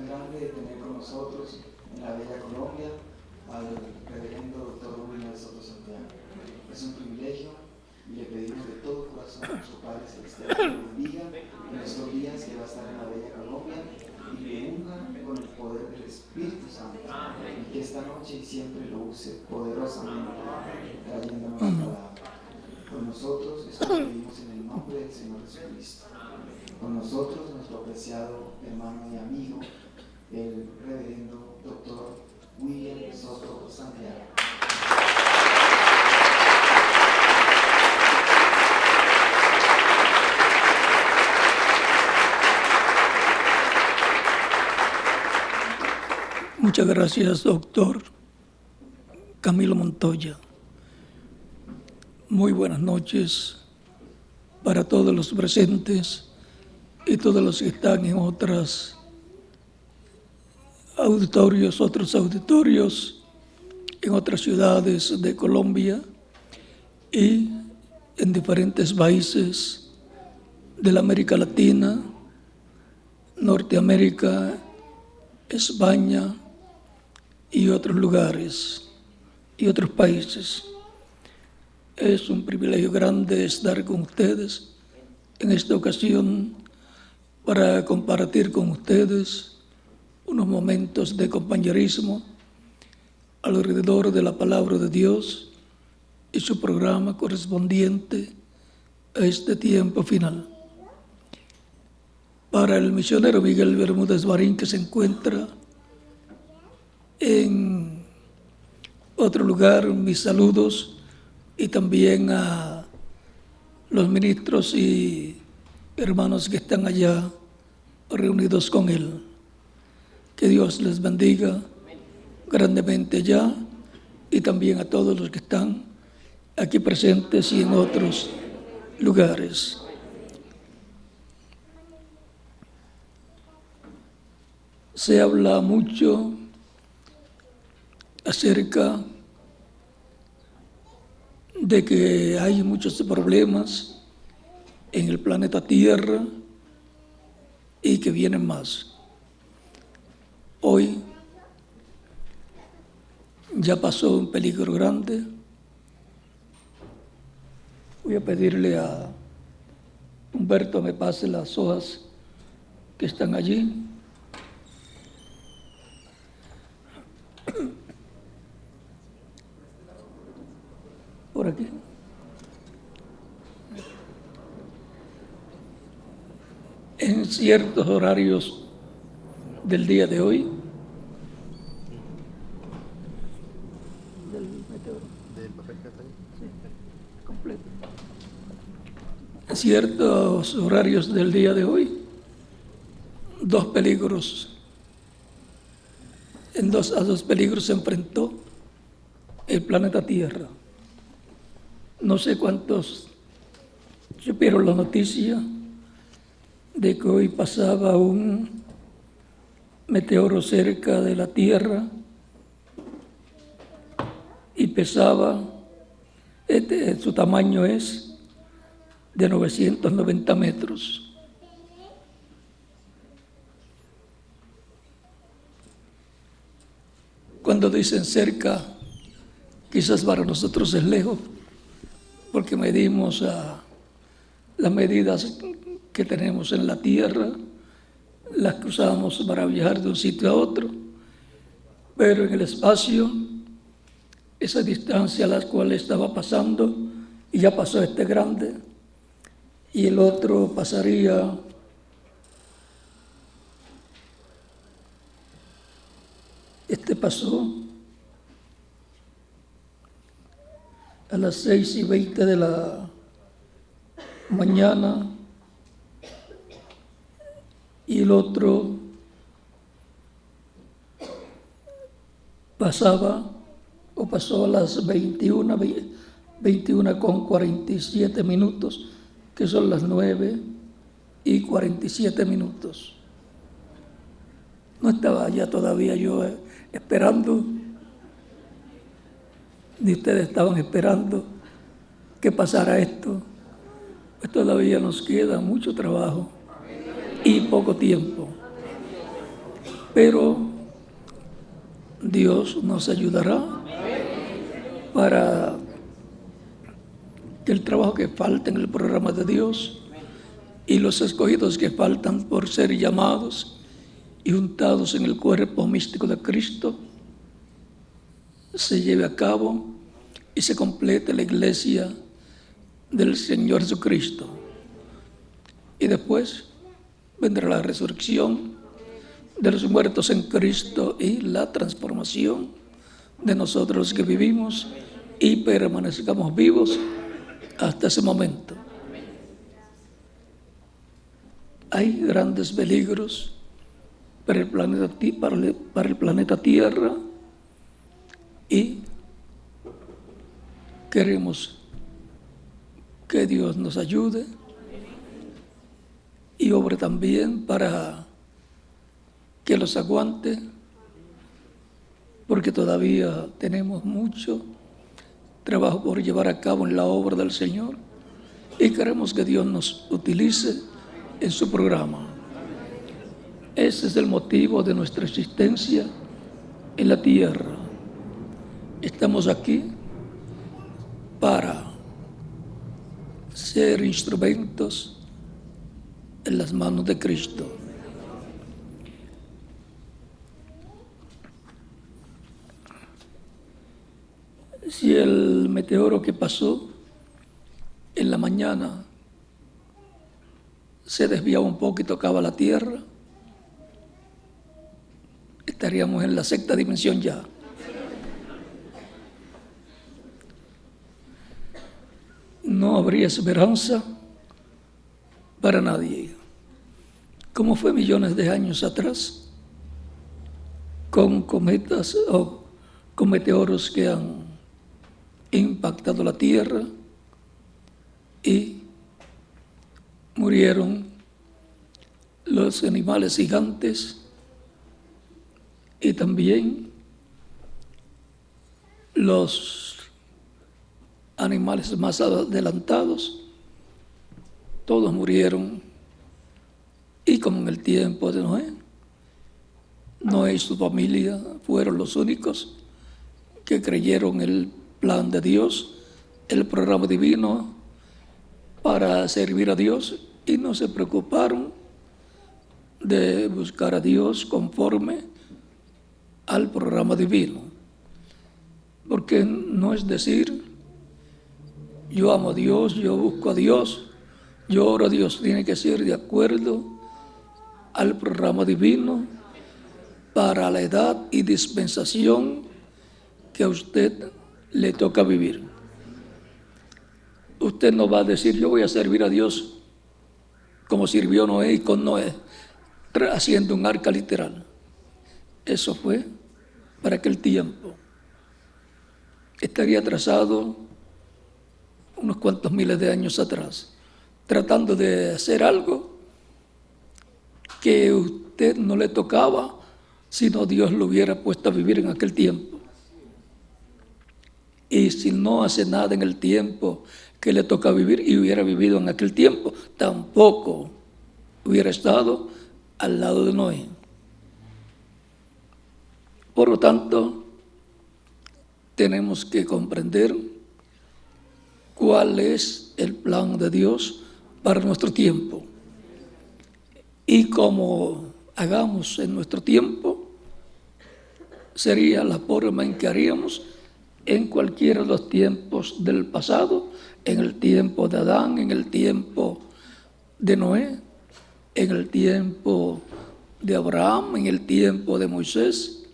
tan grande de tener con nosotros en la bella Colombia al reverendo doctor William Soto Santiago. Es un privilegio y le pedimos de todo corazón a nuestro Padre Celestial que lo bendiga en estos días que va a estar en la bella Colombia y le unja con el poder del Espíritu Santo y que esta noche y siempre lo use poderosamente trayéndonos la palabra. Con nosotros esto lo pedimos en el nombre del Señor Jesucristo. Con nosotros nuestro apreciado hermano y amigo, el reverendo doctor William Soto Santiago. Muchas gracias, doctor Camilo Montoya. Muy buenas noches para todos los presentes y todos los que están en otros auditorios en otras ciudades de Colombia y en diferentes países de la América Latina, Norteamérica, España y otros lugares y otros países. Es un privilegio grande estar con ustedes en esta ocasión para compartir con ustedes unos momentos de compañerismo alrededor de la palabra de Dios y su programa correspondiente a este tiempo final. Para el misionero Miguel Bermúdez Marín, que se encuentra en otro lugar, mis saludos, y también a los ministros y hermanos que están allá reunidos con él. Que Dios les bendiga grandemente allá y también a todos los que están aquí presentes y en otros lugares. Se habla mucho acerca de que hay muchos problemas en el planeta Tierra y que vienen más. Hoy ya pasó un peligro grande. Voy a pedirle a Humberto me pase las hojas que están allí. Por aquí. En ciertos horarios del día de hoy, del meteoro, del papel que está ahí, sí, completo. En ciertos horarios del día de hoy, dos peligros. A dos peligros se enfrentó el planeta Tierra. No sé cuántos supieron la noticia de que hoy pasaba un meteoro cerca de la Tierra y pesaba, su tamaño es de 990 metros. Cuando dicen cerca, quizás para nosotros es lejos, porque medimos las medidas que tenemos en la Tierra, las que usamos para viajar de un sitio a otro, pero en el espacio, esa distancia a la cual estaba pasando, y ya pasó este grande, y el otro pasaría pasó a las 6:20 de la mañana y el otro pasó a las 21:47 minutos, que son las 9:47 minutos. No estaba ya todavía yo esperando, ni ustedes estaban esperando que pasara esto. Pues todavía nos queda mucho trabajo y poco tiempo. pero Dios nos ayudará para que el trabajo que falta en el programa de Dios y los escogidos que faltan por ser llamados y juntados en el cuerpo místico de Cristo se lleve a cabo y se complete la iglesia del Señor Jesucristo. Y después vendrá la resurrección de los muertos en Cristo y la transformación de nosotros que vivimos y permanezcamos vivos hasta ese momento. Hay grandes peligros para el planeta Tierra y queremos que Dios nos ayude y obre también para que los aguante, porque todavía tenemos mucho trabajo por llevar a cabo en la obra del Señor y queremos que Dios nos utilice en su programa. Ese es el motivo de nuestra existencia en la tierra. Estamos aquí para ser instrumentos en las manos de Cristo. Si el meteoro que pasó en la mañana se desviaba un poco y tocaba la tierra, estaríamos en la sexta dimensión ya. No habría esperanza para nadie, como fue millones de años atrás, con cometas o con meteoros que han impactado la tierra y murieron los animales gigantes y también los animales más adelantados, todos murieron. Y como en el tiempo de Noé y su familia fueron los únicos que creyeron el plan de Dios, el programa divino para servir a Dios y no se preocuparon de buscar a Dios conforme al programa divino. Porque no es decir, yo amo a Dios, yo busco a Dios, yo oro a Dios, tiene que ser de acuerdo al programa divino para la edad y dispensación que a usted le toca vivir. Usted no va a decir, yo voy a servir a Dios como sirvió Noé y con Noé, haciendo un arca literal. Eso fue para aquel tiempo. Estaría atrasado unos cuantos miles de años atrás, tratando de hacer algo que a usted no le tocaba, sino Dios lo hubiera puesto a vivir en aquel tiempo. Y si no hace nada en el tiempo que le toca vivir y hubiera vivido en aquel tiempo, tampoco hubiera estado al lado de Noé. Por lo tanto, tenemos que comprender cuál es el plan de Dios para nuestro tiempo. Y como hagamos en nuestro tiempo, sería la forma en que haríamos en cualquiera de los tiempos del pasado, en el tiempo de Adán, en el tiempo de Noé, en el tiempo de Abraham, en el tiempo de Moisés,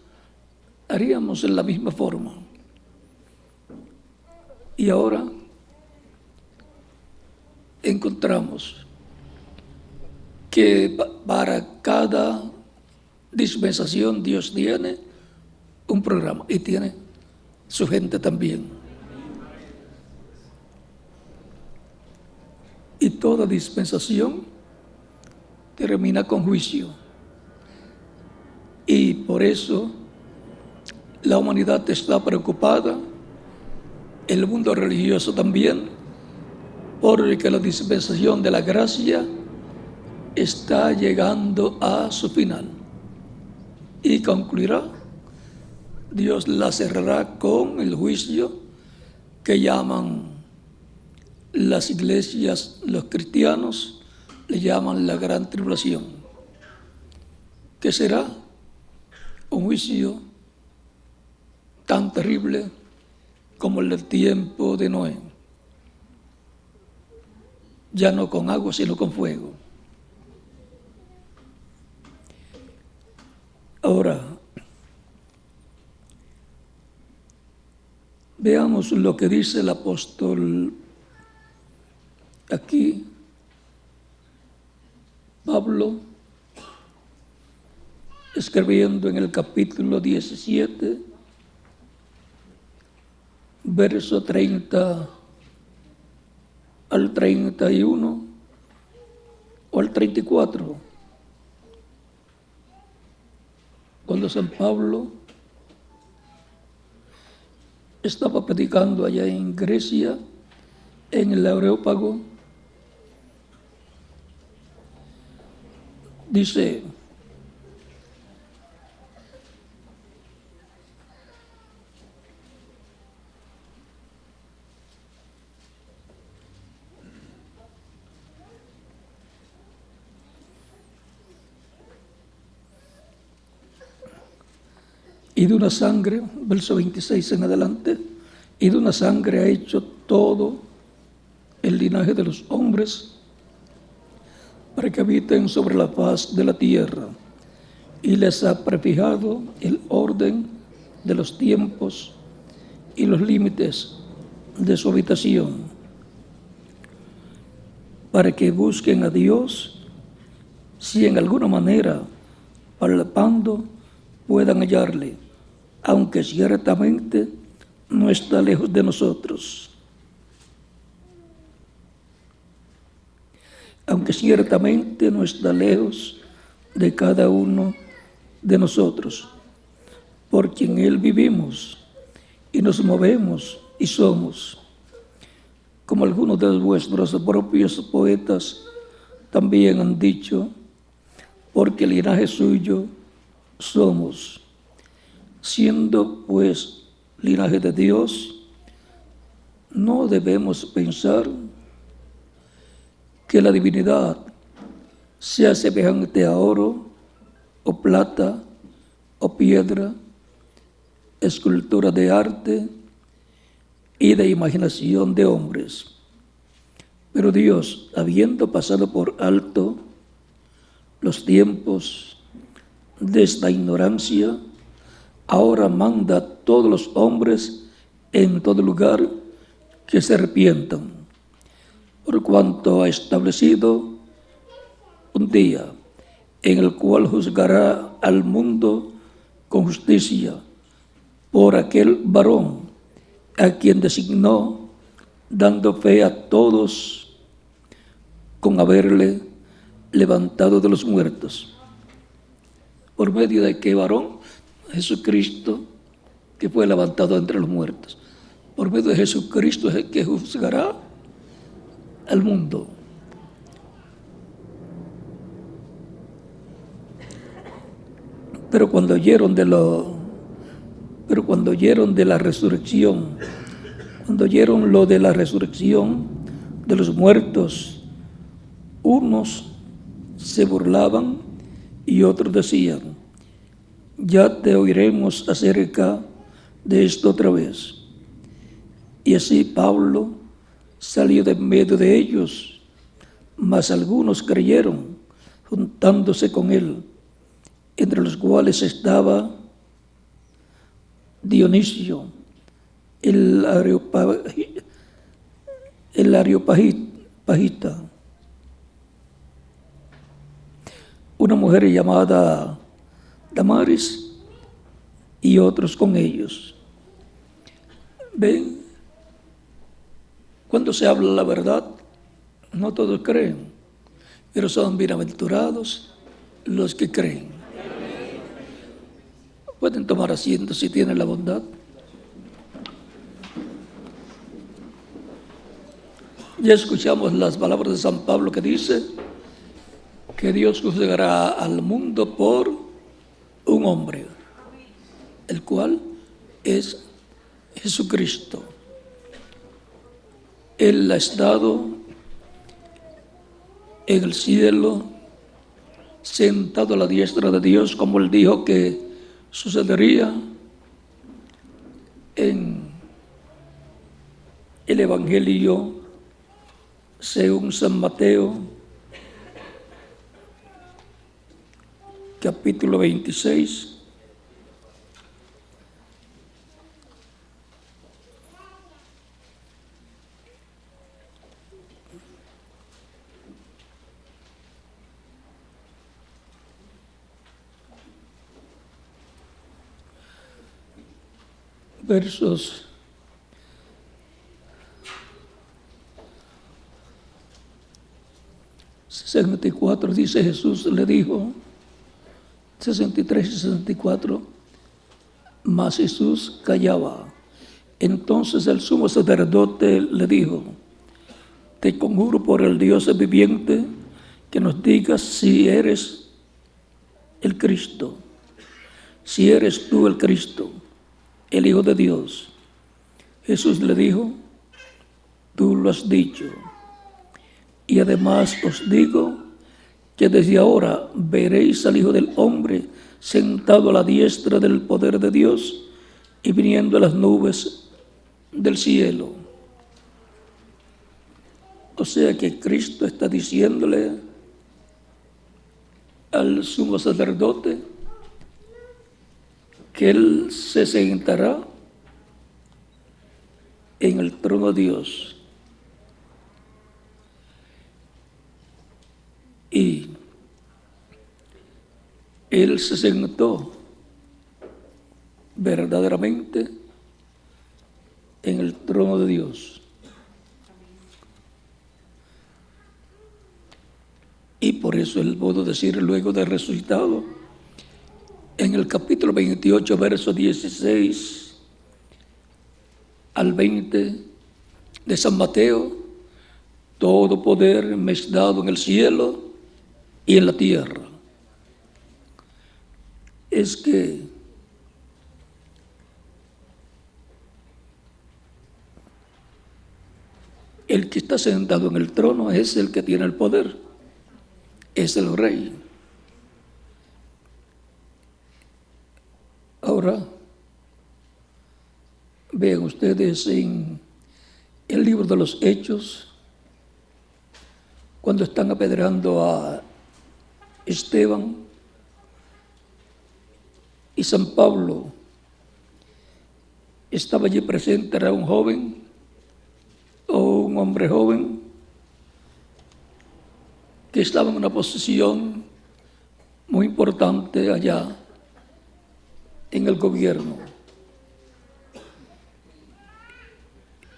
haríamos en la misma forma. Y ahora encontramos que para cada dispensación Dios tiene un programa y tiene su gente también. Y toda dispensación termina con juicio. Y por eso la humanidad está preocupada, el mundo religioso también, porque la dispensación de la gracia está llegando a su final. y concluirá. Dios la cerrará con el juicio que llaman las iglesias, los cristianos, le llaman la gran tribulación, que será un juicio tan terrible como el del tiempo de Noé, ya no con agua, sino con fuego. Ahora, veamos lo que dice el apóstol aquí, Pablo, escribiendo en el capítulo 17, verso 30 al 31 o al 34, cuando San Pablo estaba predicando allá en Grecia, en el Areópago, dice: y de una sangre, verso 26 en adelante, y de una sangre ha hecho todo el linaje de los hombres para que habiten sobre la faz de la tierra, y les ha prefijado el orden de los tiempos y los límites de su habitación, para que busquen a Dios, si en alguna manera, palpando, puedan hallarle, aunque ciertamente no está lejos de nosotros. Aunque ciertamente no está lejos de cada uno de nosotros, porque en Él vivimos y nos movemos y somos, como algunos de vuestros propios poetas también han dicho, porque el linaje suyo somos. Siendo pues linaje de Dios, no debemos pensar que la divinidad sea semejante a oro o plata o piedra, escultura de arte y de imaginación de hombres. Pero Dios, habiendo pasado por alto los tiempos de esta ignorancia, ahora manda a todos los hombres en todo lugar que se arrepientan, por cuanto ha establecido un día en el cual juzgará al mundo con justicia por aquel varón a quien designó, dando fe a todos con haberle levantado de los muertos. ¿Por medio de qué varón? Jesucristo, que fue levantado entre los muertos. Por medio de Jesucristo es el que juzgará al mundo. Pero cuando oyeron de la resurrección, cuando oyeron lo de la resurrección de los muertos, unos se burlaban y otros decían: ya te oiremos acerca de esto otra vez. Y así Pablo salió de en medio de ellos, mas algunos creyeron, juntándose con él, entre los cuales estaba Dionisio, el Areopagita, una mujer llamada Damaris y otros con ellos. Ven, cuando se habla la verdad, no todos creen, pero son bienaventurados los que creen. Pueden tomar asiento si tienen la bondad. Ya escuchamos las palabras de San Pablo que dice que Dios juzgará al mundo por un hombre, el cual es Jesucristo. Él ha estado en el cielo, sentado a la diestra de Dios, como él dijo que sucedería en el Evangelio según San Mateo, capítulo 26. Versos 64, dice Jesús, le dijo, 63 y 64, mas Jesús callaba. Entonces el sumo sacerdote le dijo, te conjuro por el Dios viviente que nos digas si eres el Cristo, si eres tú el Cristo, el Hijo de Dios. Jesús le dijo, tú lo has dicho. Y además os digo que desde ahora veréis al Hijo del Hombre sentado a la diestra del poder de Dios y viniendo a las nubes del cielo. O sea que Cristo está diciéndole al sumo sacerdote que Él se sentará en el trono de Dios. Y Él se sentó verdaderamente en el trono de Dios. Y por eso Él pudo decir luego de resucitado, en el capítulo 28, verso 16 al 20 de San Mateo, todo poder me es dado en el cielo y en la tierra. Es que el que está sentado en el trono es el que tiene el poder, es el rey. Ahora, vean ustedes en el libro de los Hechos, cuando están apedreando a Esteban, y San Pablo estaba allí presente, era un joven o un hombre joven que estaba en una posición muy importante allá en el gobierno.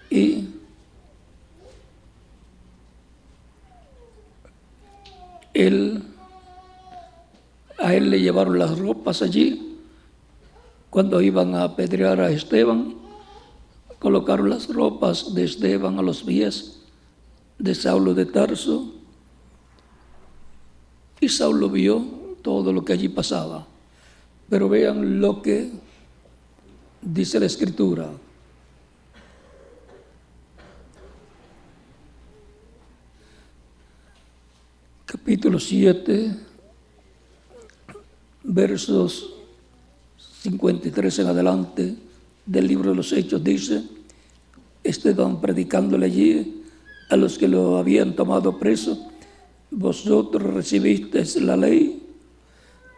Y a él le llevaron las ropas allí. Cuando iban a apedrear a Esteban, colocaron las ropas de Esteban a los pies de Saulo de Tarso, y Saulo vio todo lo que allí pasaba. Pero vean lo que dice la Escritura. Capítulo 7, versos 53 en adelante del libro de los Hechos, dice, Esteban predicándole allí a los que lo habían tomado preso, vosotros recibisteis la ley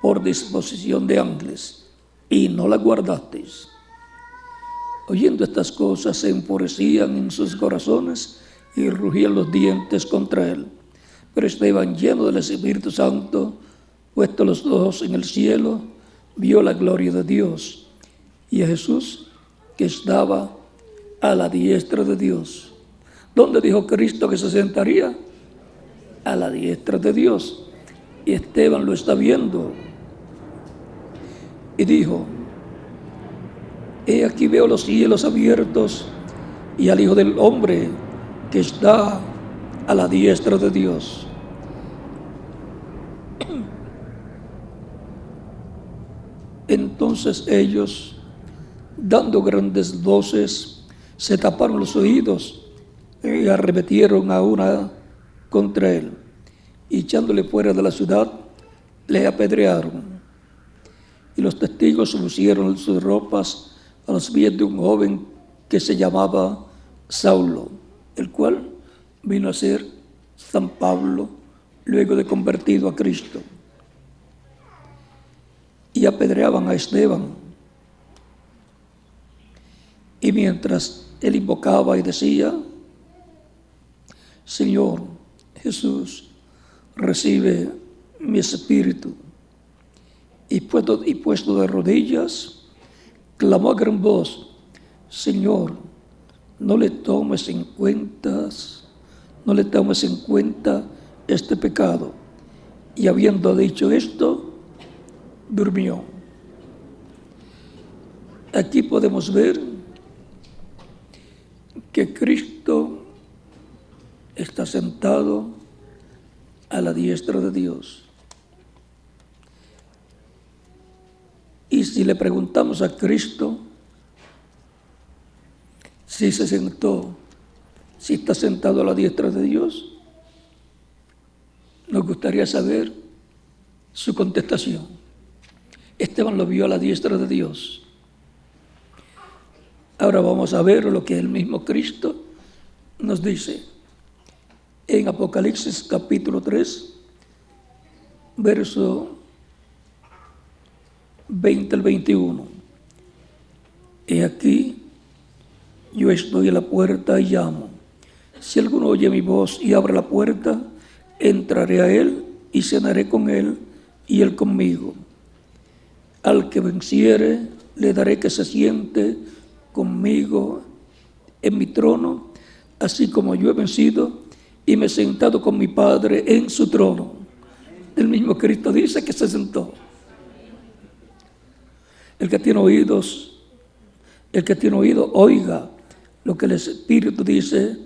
por disposición de ángeles y no la guardasteis. Oyendo estas cosas se enfurecían en sus corazones y rugían los dientes contra él. Pero Esteban, lleno del Espíritu Santo, puestos los ojos en el cielo, vio la gloria de Dios y a Jesús que estaba a la diestra de Dios. ¿Dónde dijo Cristo que se sentaría? A la diestra de Dios. Y Esteban lo está viendo y dijo, he aquí veo los cielos abiertos y al Hijo del Hombre que está a la diestra de Dios. Entonces ellos, dando grandes voces, se taparon los oídos y arremetieron a una contra él, y echándole fuera de la ciudad, le apedrearon. Y los testigos pusieron sus ropas a los pies de un joven que se llamaba Saulo, el cual vino a ser San Pablo luego de convertido a Cristo. Y apedreaban a Esteban. Y mientras él invocaba y decía: Señor Jesús, recibe mi espíritu. Y puesto de rodillas, clamó a gran voz: Señor, no le tomes en cuenta este pecado. Y habiendo dicho esto, durmió. Aquí podemos ver que Cristo está sentado a la diestra de Dios. Y si le preguntamos a Cristo si se sentó, si está sentado a la diestra de Dios, nos gustaría saber su contestación. Esteban lo vio a la diestra de Dios. Ahora vamos a ver lo que el mismo Cristo nos dice en Apocalipsis capítulo 3, verso 20 al 21. He aquí, yo estoy a la puerta y llamo. Si alguno oye mi voz y abre la puerta, entraré a él y cenaré con él y él conmigo. Al que venciere, le daré que se siente conmigo en mi trono, así como yo he vencido y me he sentado con mi Padre en su trono. El mismo Cristo dice que se sentó. El que tiene oído, oiga lo que el Espíritu dice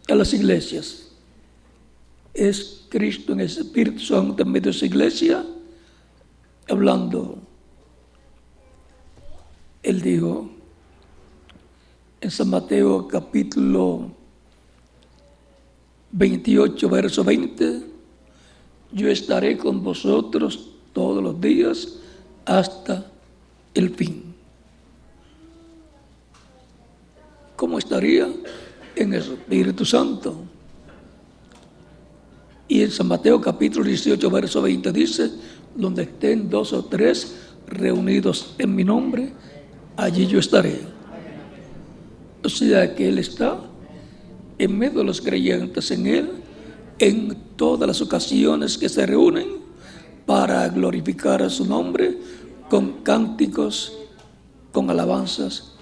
a las iglesias. Es Cristo en el Espíritu Santo en medio de su iglesia hablando. Él dijo en San Mateo capítulo 28, verso 20: yo estaré con vosotros todos los días hasta el fin. ¿Cómo estaría? En el Espíritu Santo. Y en San Mateo capítulo 18, verso 20 dice: donde estén 2 o 3 reunidos en mi nombre, allí yo estaré. O sea que Él está en medio de los creyentes en Él, en todas las ocasiones que se reúnen para glorificar a su nombre, con cánticos, con alabanzas,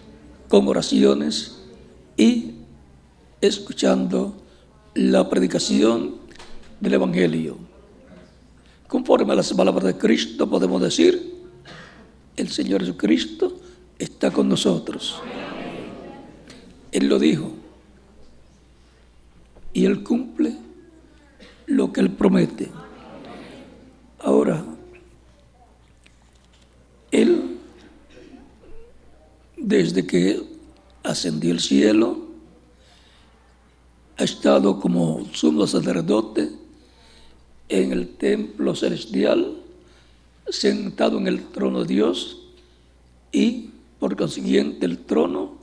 con oraciones y escuchando la predicación del Evangelio. Conforme a las palabras de Cristo podemos decir: el Señor Jesucristo está con nosotros. Él lo dijo y Él cumple lo que Él promete. Ahora, Él, desde que ascendió al cielo, ha estado como sumo sacerdote en el templo celestial, sentado en el trono de Dios, y por consiguiente el trono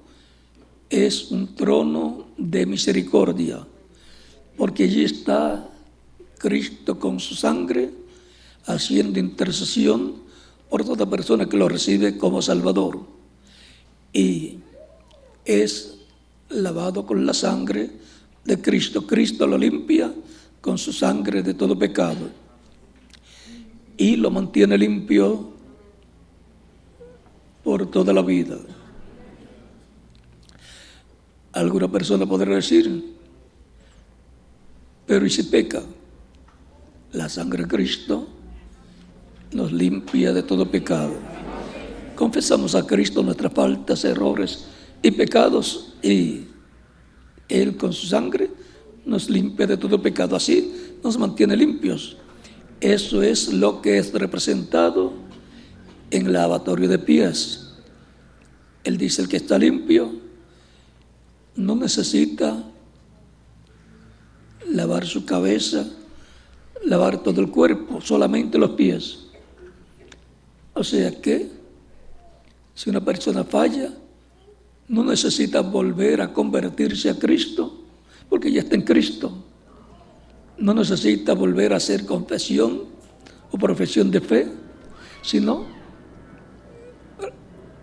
es un trono de misericordia, porque allí está Cristo con su sangre haciendo intercesión por toda persona que lo recibe como Salvador, y es lavado con la sangre de Cristo. Cristo lo limpia con su sangre de todo pecado y lo mantiene limpio por toda la vida. Alguna persona podrá decir: pero ¿y si peca? La sangre de Cristo nos limpia de todo pecado. Confesamos a Cristo nuestras faltas, errores y pecados, y Él con su sangre nos limpia de todo pecado. Así nos mantiene limpios. Eso es lo que es representado en el lavatorio de pies. Él dice, el que está limpio no necesita lavar su cabeza, lavar todo el cuerpo, solamente los pies. O sea que si una persona falla, no necesita volver a convertirse a Cristo, porque ya está en Cristo. No necesita volver a hacer confesión o profesión de fe, sino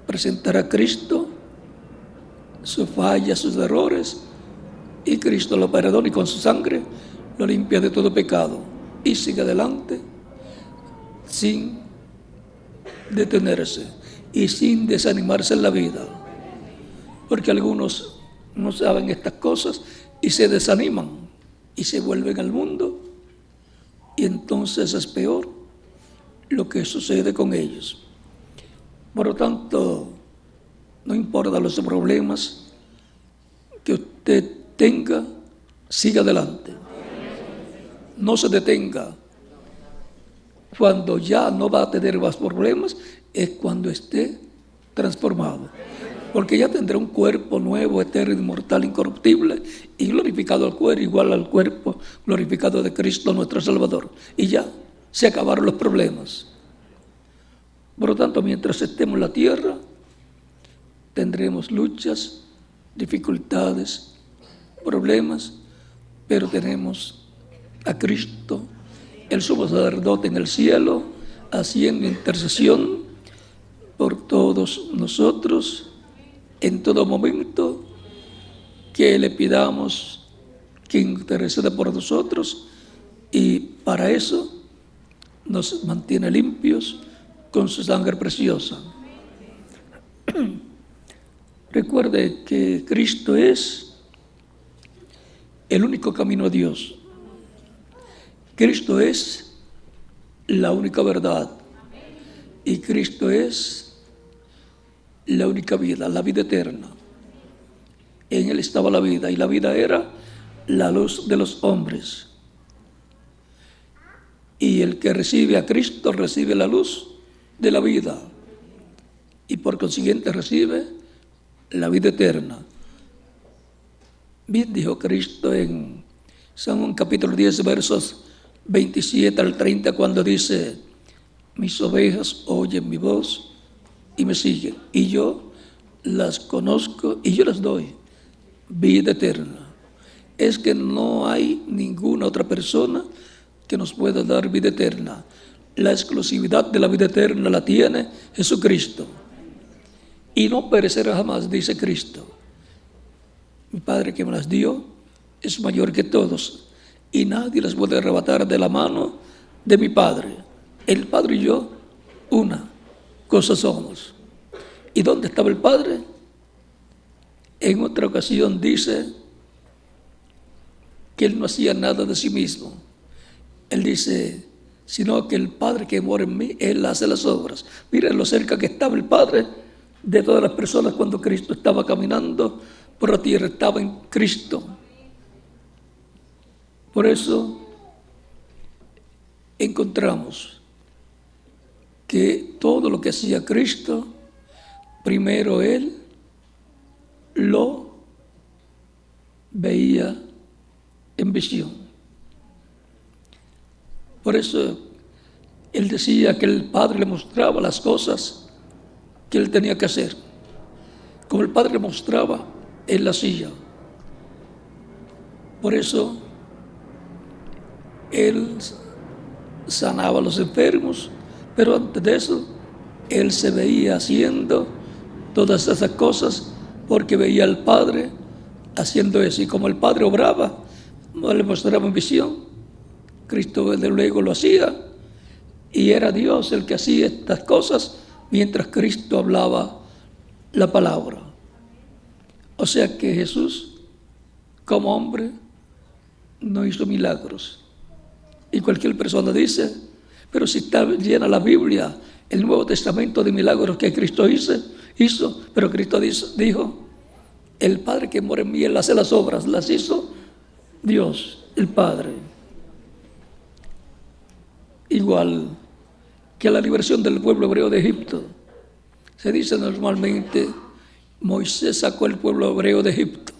presentar a Cristo sus fallas, sus errores, y Cristo lo perdona y con su sangre lo limpia de todo pecado y sigue adelante sin detenerse y sin desanimarse en la vida, porque algunos no saben estas cosas y se desaniman y se vuelven al mundo, y entonces es peor lo que sucede con ellos. Por lo tanto, no importa los problemas que usted tenga, siga adelante. No se detenga. Cuando ya no va a tener más problemas, es cuando esté transformado. Porque ya tendrá un cuerpo nuevo, eterno, inmortal, incorruptible y glorificado al cuerpo, igual al cuerpo glorificado de Cristo nuestro Salvador. Y ya se acabaron los problemas. Por lo tanto, mientras estemos en la tierra, tendremos luchas, dificultades, problemas, pero tenemos a Cristo, el sumo sacerdote en el cielo, haciendo intercesión por todos nosotros en todo momento que le pidamos que interceda por nosotros, y para eso nos mantiene limpios con su sangre preciosa. Recuerde que Cristo es el único camino a Dios. Cristo es la única verdad. Y Cristo es la única vida, la vida eterna. En Él estaba la vida, y la vida era la luz de los hombres. Y el que recibe a Cristo recibe la luz de la vida, y por consiguiente recibe la vida eterna. Bien dijo Cristo en San Juan capítulo 10, versos 27 al 30, cuando dice: mis ovejas oyen mi voz y me siguen, y yo las conozco y yo les doy vida eterna. Es que no hay ninguna otra persona que nos pueda dar vida eterna. La exclusividad de la vida eterna la tiene Jesucristo, y no perecerá jamás, dice Cristo. Mi Padre que me las dio es mayor que todos, y nadie las puede arrebatar de la mano de mi Padre. El Padre y yo, una cosa somos. ¿Y dónde estaba el Padre? En otra ocasión dice que Él no hacía nada de sí mismo. Él dice, sino que el Padre que mora en mí, Él hace las obras. Miren lo cerca que estaba el Padre de todas las personas cuando Cristo estaba caminando por la tierra, estaba en Cristo. Por eso encontramos que todo lo que hacía Cristo, primero Él lo veía en visión. Por eso Él decía que el Padre le mostraba las cosas que Él tenía que hacer. Como el Padre le mostraba, Él las hacía. Por eso Él sanaba a los enfermos, pero antes de eso, Él se veía haciendo todas esas cosas porque veía al Padre haciendo eso. Y como el Padre obraba, no le mostraba en visión, Cristo desde luego lo hacía, y era Dios el que hacía estas cosas mientras Cristo hablaba la palabra. O sea que Jesús, como hombre, no hizo milagros. Y cualquier persona dice, pero si está llena la Biblia, el Nuevo Testamento, de milagros que Cristo hizo, pero Cristo dijo, el Padre que mora en mí, Él hace las obras, las hizo Dios, el Padre. Igual que la liberación del pueblo hebreo de Egipto. Se dice normalmente, Moisés sacó el pueblo hebreo de Egipto.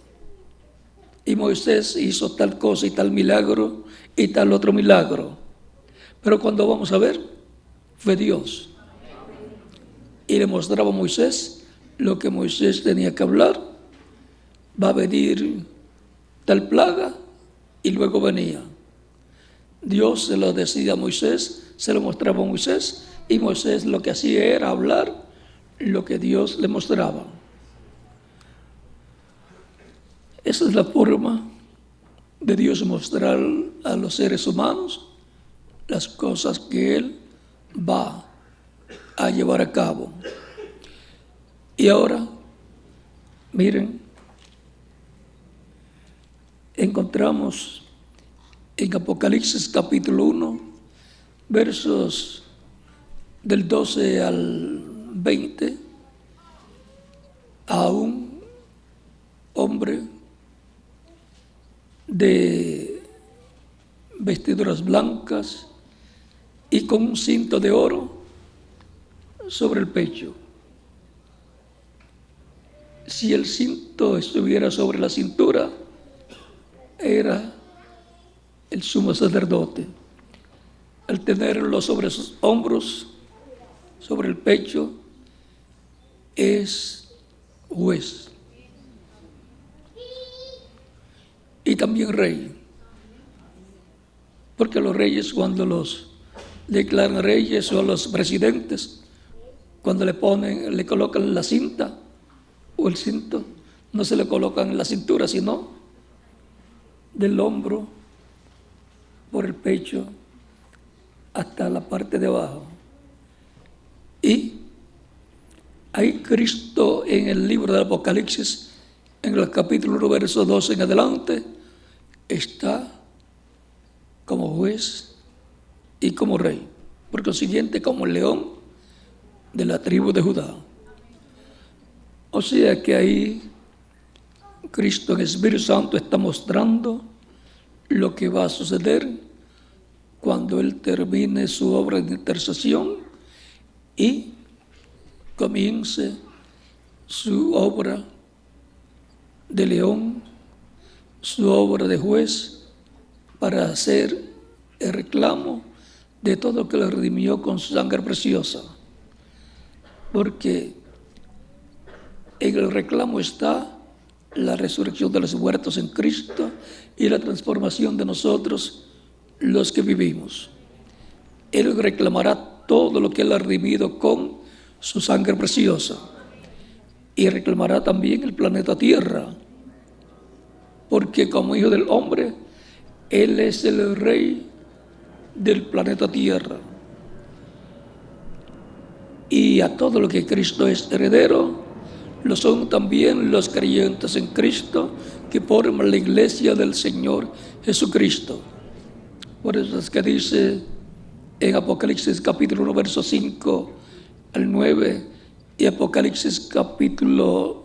Y Moisés hizo tal cosa y tal milagro y tal otro milagro. Pero cuando vamos a ver, fue Dios. Y le mostraba a Moisés lo que Moisés tenía que hablar. Va a venir tal plaga y luego venía. Dios se lo decía a Moisés, se lo mostraba a Moisés y Moisés lo que hacía era hablar lo que Dios le mostraba. Esa es la forma de Dios mostrar a los seres humanos las cosas que Él va a llevar a cabo. Y ahora, miren, encontramos en Apocalipsis capítulo 1, versos del 12 al 20, a un hombre de vestiduras blancas y con un cinto de oro sobre el pecho. Si el cinto estuviera sobre la cintura, era el sumo sacerdote. Al tenerlo sobre sus hombros, sobre el pecho, es juez y también rey, porque los reyes, cuando los declaran reyes, o a los presidentes, cuando le colocan la cinta o el cinto, no se le colocan en la cintura, sino del hombro por el pecho hasta la parte de abajo. Y ahí Cristo, en el libro del Apocalipsis, en el capítulo 1, verso 12 en adelante, está como juez y como rey, por consiguiente como el león de la tribu de Judá. O sea que ahí Cristo en el Espíritu Santo está mostrando lo que va a suceder cuando Él termine su obra de intercesión y comience su obra de león, su obra de juez, para hacer el reclamo de todo lo que le redimió con su sangre preciosa. Porque en el reclamo está la resurrección de los muertos en Cristo y la transformación de nosotros, los que vivimos. Él reclamará todo lo que Él ha redimido con su sangre preciosa, y reclamará también el planeta Tierra, porque como hijo del hombre, Él es el rey del planeta Tierra. Y a todo lo que Cristo es heredero, lo son también los creyentes en Cristo, que forman la iglesia del Señor Jesucristo. Por eso es que dice en Apocalipsis capítulo 1, verso 5 al 9, y Apocalipsis capítulo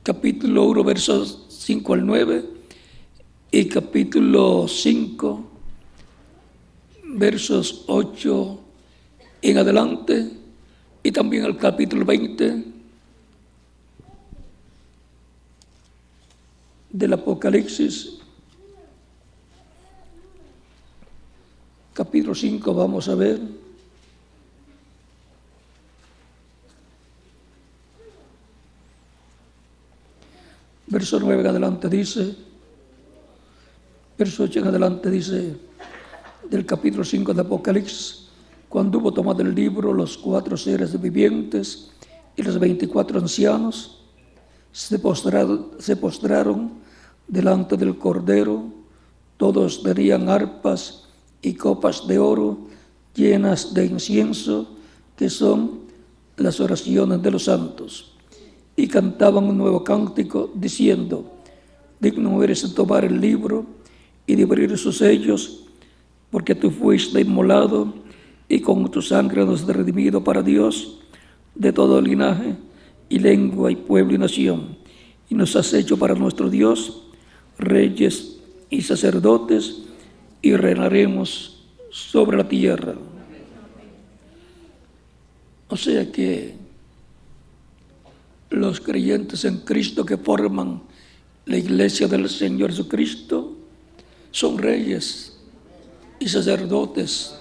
1, versos 5 al 9, y capítulo 5, versos 8 en adelante, y también el capítulo 20 del Apocalipsis. Capítulo 5, vamos a ver. Verso 9 en adelante dice, verso 8 en adelante dice, del capítulo 5 de Apocalipsis: cuando hubo tomado el libro, los 4 seres vivientes y los 24 ancianos se postraron delante del Cordero. Todos tenían arpas y copas de oro llenas de incienso, que son las oraciones de los santos. Y cantaban un nuevo cántico, diciendo: digno eres de tomar el libro y de abrir sus sellos, porque tú fuiste inmolado y con tu sangre nos has redimido para Dios de todo linaje y lengua y pueblo y nación, y nos has hecho para nuestro Dios reyes y sacerdotes, y reinaremos sobre la tierra. O sea que los creyentes en Cristo que forman la iglesia del Señor Jesucristo son reyes y sacerdotes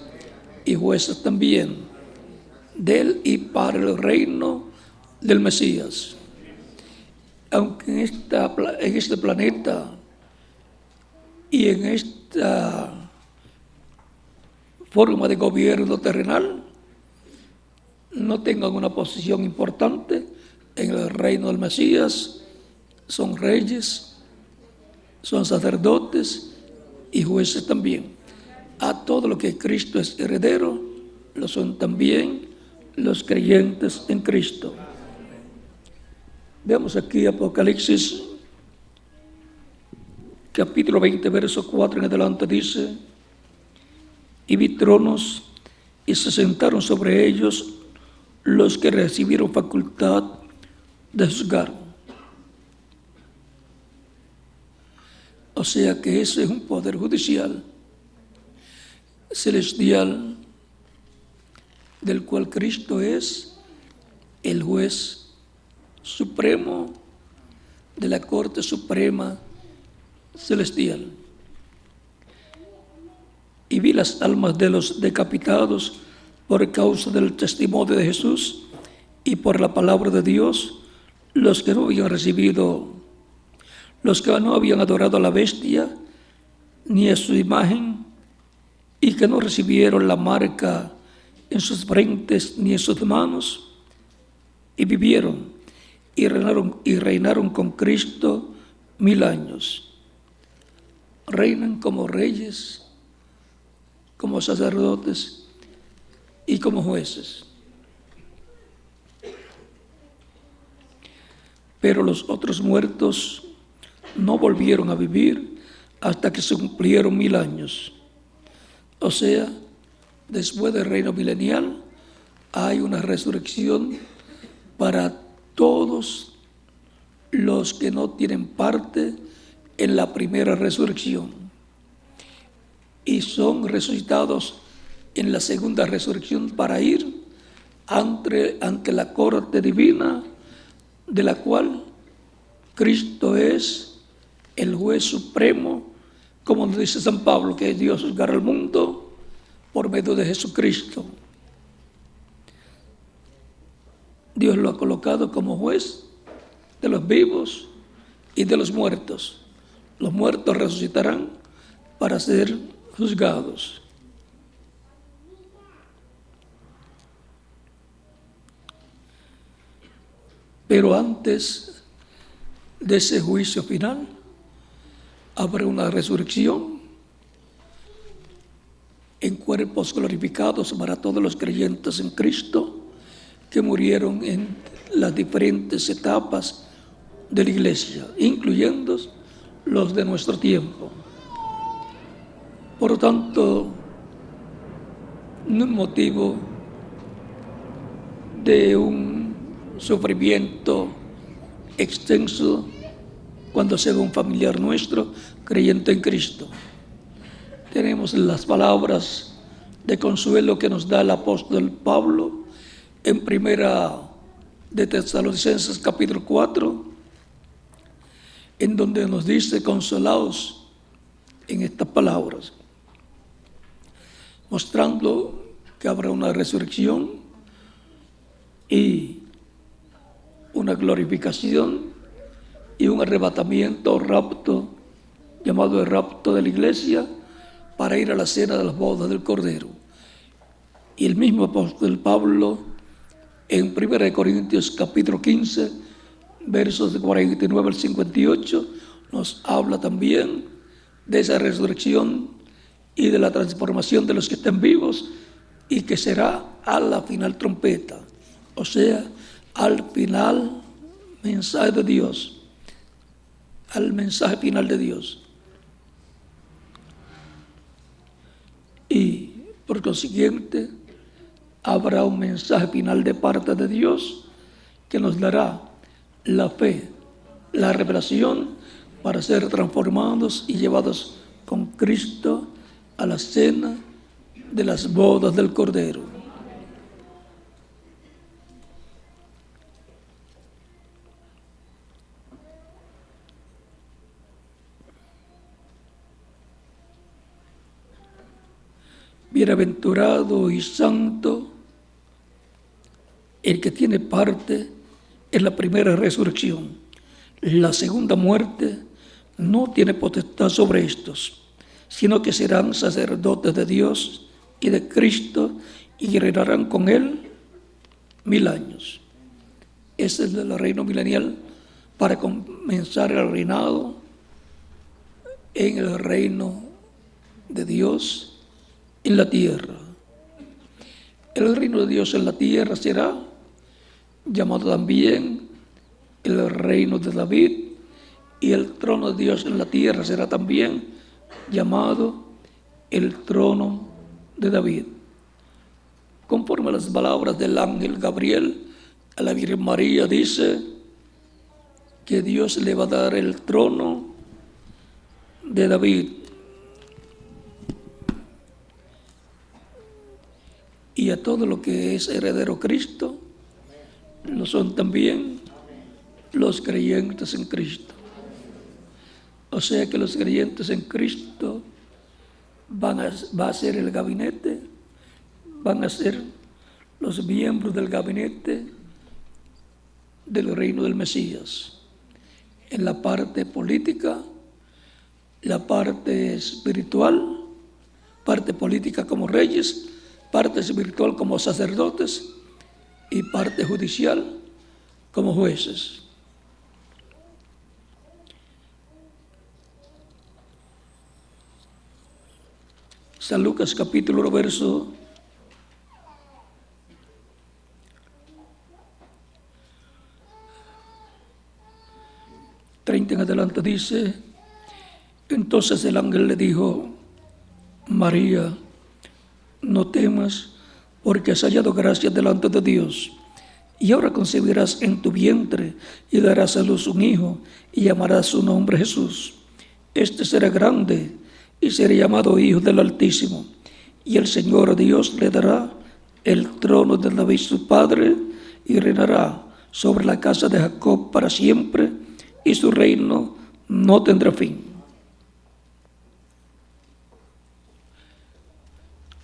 y jueces también del y para el reino del Mesías. Aunque en este planeta y en esta forma de gobierno terrenal no tengan una posición importante en el reino del Mesías, son reyes, son sacerdotes y jueces también. A todo lo que Cristo es heredero, lo son también los creyentes en Cristo. Veamos aquí Apocalipsis, capítulo 20, verso 4 en adelante, dice: y vi tronos, y se sentaron sobre ellos los que recibieron facultad de juzgar. O sea que ese es un poder judicial celestial del cual Cristo es el juez supremo de la Corte Suprema Celestial. Y vi las almas de los decapitados por causa del testimonio de Jesús y por la palabra de Dios, los que no habían adorado a la bestia ni a su imagen, y que no recibieron la marca en sus frentes ni en sus manos, y vivieron y reinaron con Cristo 1000 años. Reinan como reyes, como sacerdotes y como jueces. Pero los otros muertos no volvieron a vivir hasta que se cumplieron 1000 años. O sea, después del reino milenial hay una resurrección para todos los que no tienen parte en la primera resurrección y son resucitados en la segunda resurrección para ir ante la corte divina, de la cual Cristo es el juez supremo, como nos dice San Pablo, que Dios juzgará al mundo por medio de Jesucristo. Dios lo ha colocado como juez de los vivos y de los muertos. Los muertos resucitarán para ser juzgados. Pero antes de ese juicio final, habrá una resurrección en cuerpos glorificados para todos los creyentes en Cristo que murieron en las diferentes etapas de la iglesia, incluyendo los de nuestro tiempo. Por lo tanto, no es motivo de un sufrimiento extenso cuando sea un familiar nuestro creyente en Cristo. Tenemos las palabras de consuelo que nos da el apóstol Pablo en primera de Tesalonicenses capítulo 4, en donde nos dice: consolaos en estas palabras, mostrando que habrá una resurrección y una glorificación y un arrebatamiento, rapto, llamado el rapto de la iglesia, para ir a la cena de las bodas del Cordero. Y el mismo apóstol Pablo, en 1 Corintios capítulo 15, versos de 49 al 58, nos habla también de esa resurrección y de la transformación de los que estén vivos, y que será a la final trompeta, o sea, al final mensaje de Dios, al mensaje final de Dios. Y por consiguiente habrá un mensaje final de parte de Dios que nos dará la fe, la revelación para ser transformados y llevados con Cristo a la cena de las bodas del Cordero. Bienaventurado y santo el que tiene parte en la primera resurrección. La segunda muerte no tiene potestad sobre estos, sino que serán sacerdotes de Dios y de Cristo y reinarán con Él 1000 años. Ese es el reino milenial para comenzar el reinado en el reino de Dios en la tierra. El reino de Dios en la tierra será llamado también el reino de David, y el trono de Dios en la tierra será también llamado el trono de David. Conforme a las palabras del ángel Gabriel a la Virgen María, dice que Dios le va a dar el trono de David. Y a todo lo que es heredero Cristo, lo son también los creyentes en Cristo. O sea que los creyentes en Cristo va a ser el gabinete, van a ser los miembros del gabinete del reino del Mesías. En la parte política, la parte espiritual, parte política como reyes, parte espiritual como sacerdotes y parte judicial como jueces. San Lucas capítulo 1, verso 30 en adelante dice: entonces el ángel le dijo: María, no temas, porque has hallado gracia delante de Dios. Y ahora concebirás en tu vientre y darás a luz un hijo y llamarás su nombre Jesús. Este será grande y será llamado Hijo del Altísimo. Y el Señor Dios le dará el trono de David su padre y reinará sobre la casa de Jacob para siempre, y su reino no tendrá fin.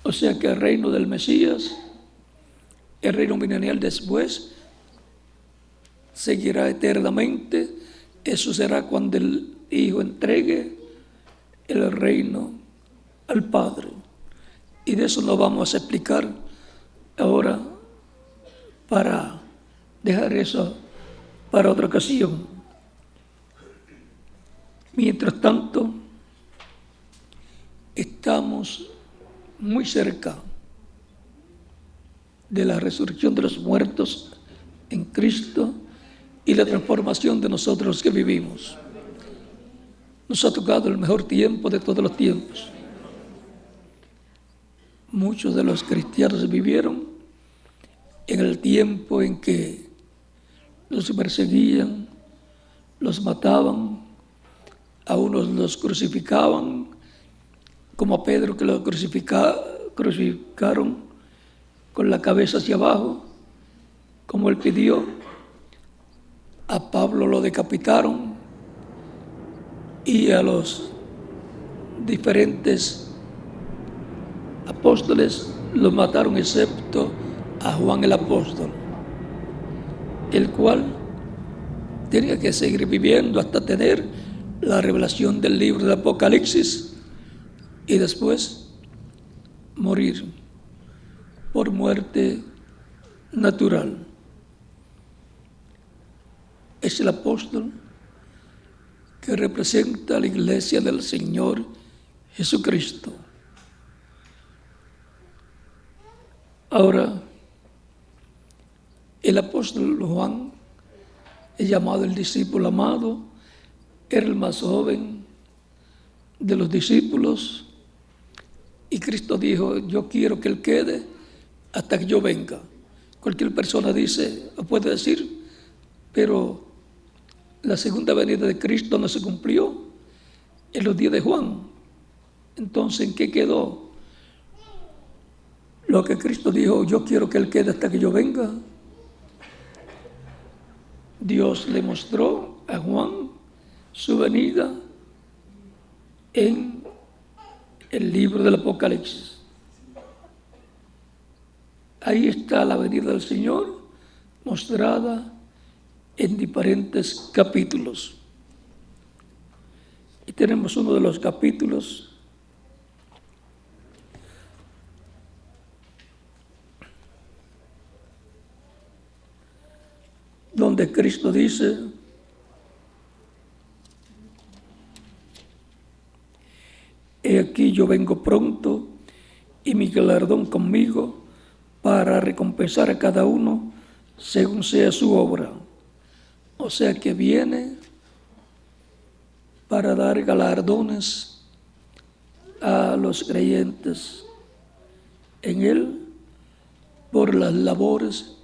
O sea que el reino del Mesías, el reino milenial después, seguirá eternamente. Eso será cuando el Hijo entregue el reino al Padre. Y de eso lo vamos a explicar ahora, para dejar eso para otra ocasión. Mientras tanto, estamos muy cerca de la resurrección de los muertos en Cristo y la transformación de nosotros que vivimos. Nos ha tocado el mejor tiempo de todos los tiempos. Muchos de los cristianos vivieron en el tiempo en que los perseguían, los mataban, a unos los crucificaban, como a Pedro, que lo crucificaron con la cabeza hacia abajo, como él pidió. A Pablo lo decapitaron, y a los diferentes apóstoles los mataron, excepto a Juan el apóstol, el cual tenía que seguir viviendo hasta tener la revelación del libro de Apocalipsis y después morir por muerte natural. Es el apóstol que representa a la iglesia del Señor Jesucristo. Ahora, el apóstol Juan es llamado el discípulo amado, era el más joven de los discípulos, y Cristo dijo: yo quiero que él quede hasta que yo venga. Cualquier persona dice o puede decir, pero la segunda venida de Cristo no se cumplió en los días de Juan. Entonces, ¿en qué quedó lo que Cristo dijo? Yo quiero que él quede hasta que yo venga. Dios le mostró a Juan su venida en el libro del Apocalipsis. Ahí está la venida del Señor mostrada en diferentes capítulos. Y tenemos uno de los capítulos donde Cristo dice: he aquí yo vengo pronto y mi galardón conmigo para recompensar a cada uno según sea su obra. O sea que viene para dar galardones a los creyentes en Él por las labores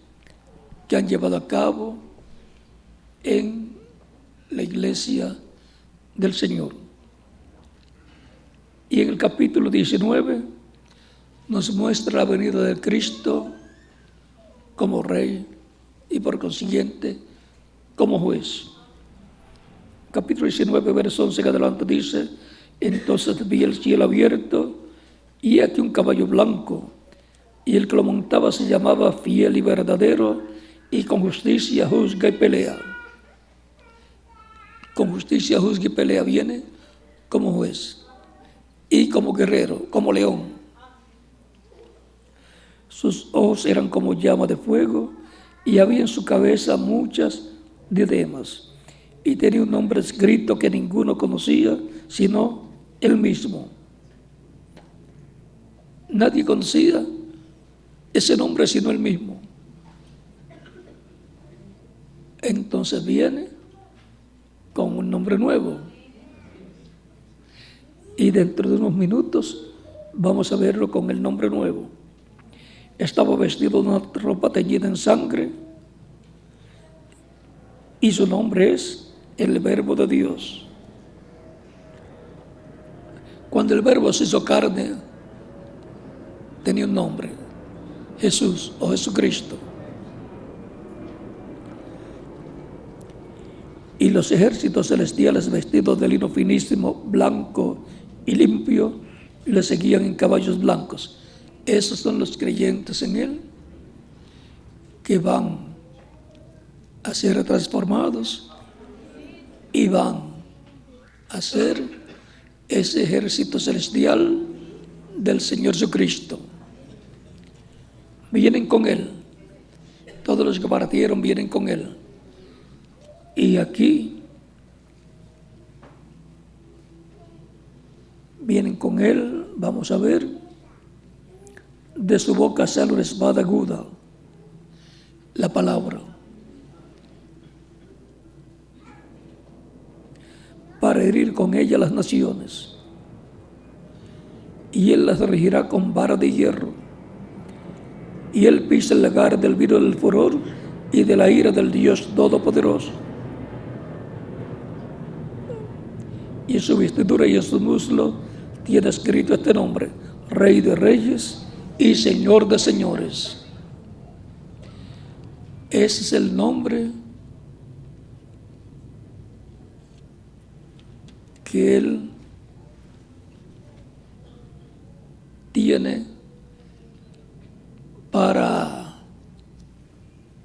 que han llevado a cabo en la iglesia del Señor. Y en el capítulo 19 nos muestra la venida de Cristo como Rey y por consiguiente como juez. Capítulo 19, verso 11 en adelante dice: entonces vi el cielo abierto y aquí un caballo blanco, y el que lo montaba se llamaba Fiel y Verdadero, y con justicia juzga y pelea. Con justicia juzga y pelea, viene como juez y como guerrero, como león. Sus ojos eran como llama de fuego y había en su cabeza muchas diademas, y tenía un nombre escrito que ninguno conocía sino él mismo. Nadie conocía ese nombre sino él mismo. Entonces viene con un nombre nuevo. Y dentro de unos minutos vamos a verlo con el nombre nuevo. Estaba vestido de una ropa teñida en sangre y su nombre es el Verbo de Dios. Cuando el Verbo se hizo carne, tenía un nombre: Jesús o Jesucristo. Y los ejércitos celestiales, vestidos de lino finísimo, blanco y limpio, le seguían en caballos blancos. Esos son los creyentes en Él, que van a ser transformados y van a ser ese ejército celestial del Señor Jesucristo. Vienen con Él. Todos los que partieron vienen con Él. Y aquí vienen con Él, vamos a ver, de su boca sale una espada aguda, la palabra, para herir con ella las naciones, y Él las regirá con vara de hierro, y Él pisa el lagar del vino del furor y de la ira del Dios Todopoderoso. Y en su vestidura y en su muslo tiene escrito este nombre: Rey de Reyes y Señor de Señores. Ese es el nombre que Él tiene para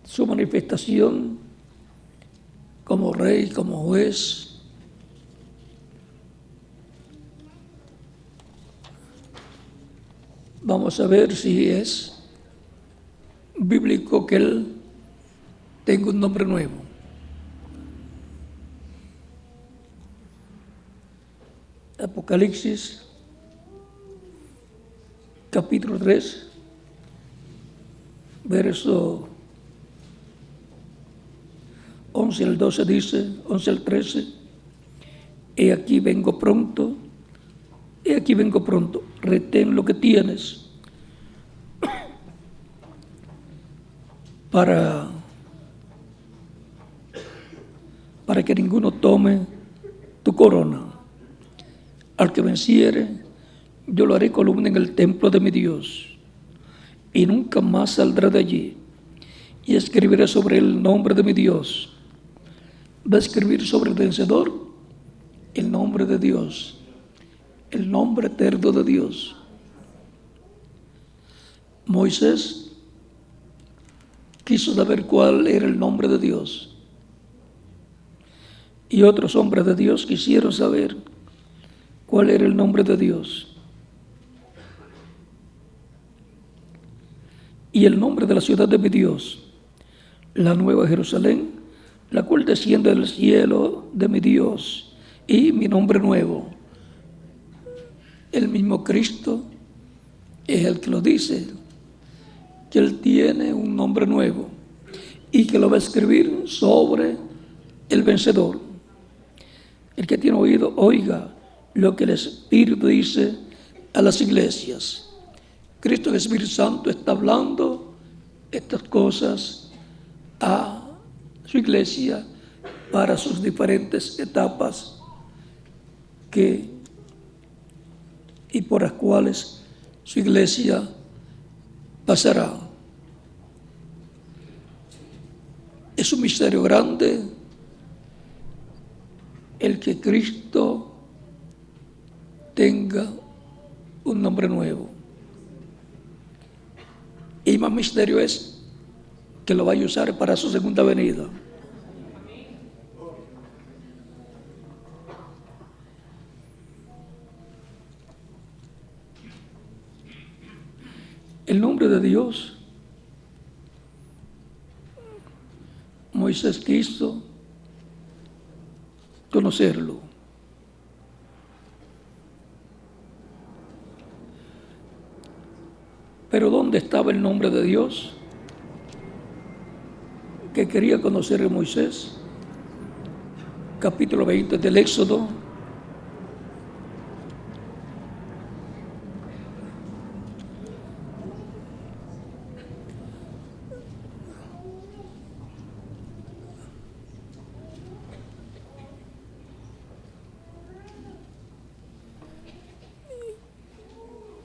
su manifestación como Rey, como juez. Vamos a ver si es bíblico que Él tenga un nombre nuevo. Apocalipsis, capítulo 3, verso 11 al 12 dice, 11 al 13: he aquí vengo pronto, retén lo que tienes para que ninguno tome tu corona. Al que venciere, yo lo haré columna en el templo de mi Dios, y nunca más saldrá de allí. Y escribiré sobre él el nombre de mi Dios. Va a escribir sobre el vencedor el nombre de Dios, el nombre eterno de Dios. Moisés quiso saber cuál era el nombre de Dios. Y otros hombres de Dios quisieron saber cuál era el nombre de Dios. Y el nombre de la ciudad de mi Dios, la nueva Jerusalén, la cual desciende del cielo de mi Dios, y mi nombre nuevo. El mismo Cristo es el que lo dice, que Él tiene un nombre nuevo y que lo va a escribir sobre el vencedor. El que tiene oído, oiga lo que el Espíritu dice a las iglesias. Cristo, el Espíritu Santo, está hablando estas cosas a su iglesia para sus diferentes etapas y por las cuales su iglesia pasará. Es un misterio grande el que Cristo tenga un nombre nuevo. Y más misterio es que lo vaya a usar para su segunda venida. El nombre de Dios, Moisés quiso conocerlo. Pero ¿dónde estaba el nombre de Dios que quería conocer a Moisés? Capítulo 20 del Éxodo.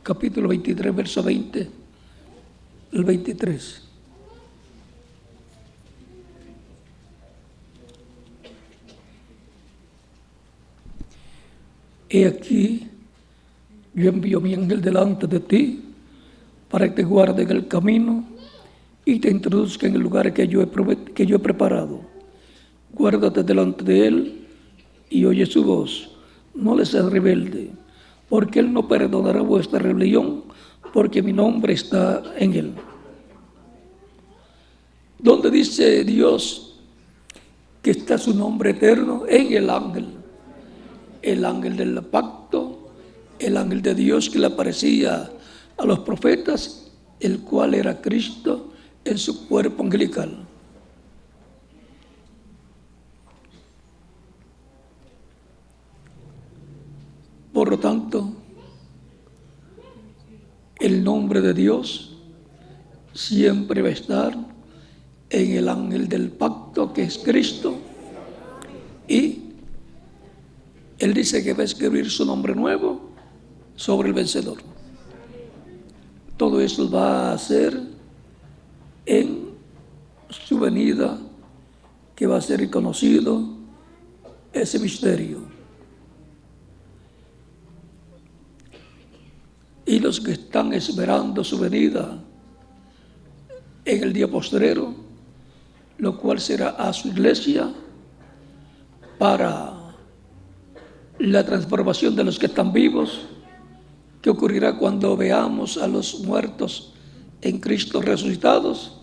Capítulo 23, verso 20, el 23. He aquí, yo envío mi ángel delante de ti para que te guarde en el camino y te introduzca en el lugar que yo he preparado. Guárdate delante de él y oye su voz. No le seas rebelde, porque él no perdonará vuestra rebelión, porque mi nombre está en él. ¿Dónde dice Dios que está su nombre eterno? En el ángel del pacto, el ángel de Dios que le aparecía a los profetas, el cual era Cristo en su cuerpo angelical. Por lo tanto, el nombre de Dios siempre va a estar en el ángel del pacto, que es Cristo, y Él dice que va a escribir su nombre nuevo sobre el vencedor. Todo eso va a ser en su venida, que va a ser conocido ese misterio. Y los que están esperando su venida en el día postrero, lo cual será a su iglesia para la transformación de los que están vivos, que ocurrirá cuando veamos a los muertos en Cristo resucitados,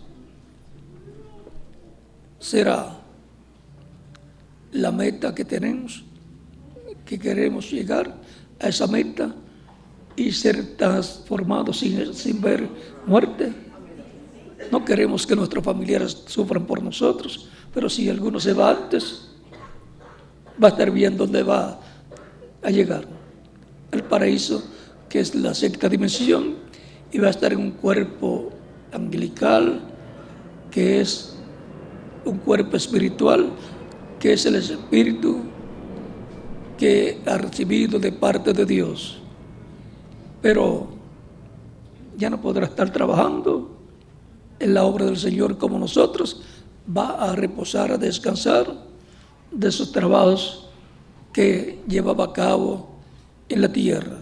será la meta que tenemos, que queremos llegar a esa meta y ser transformados sin ver muerte. No queremos que nuestros familiares sufran por nosotros, pero si alguno se va antes, va a estar bien dónde va a llegar. Al paraíso, que es la sexta dimensión, y va a estar en un cuerpo angelical, que es un cuerpo espiritual, que es el espíritu que ha recibido de parte de Dios. Pero ya no podrá estar trabajando en la obra del Señor como nosotros. Va a reposar, a descansar de sus trabajos que llevaba a cabo en la tierra.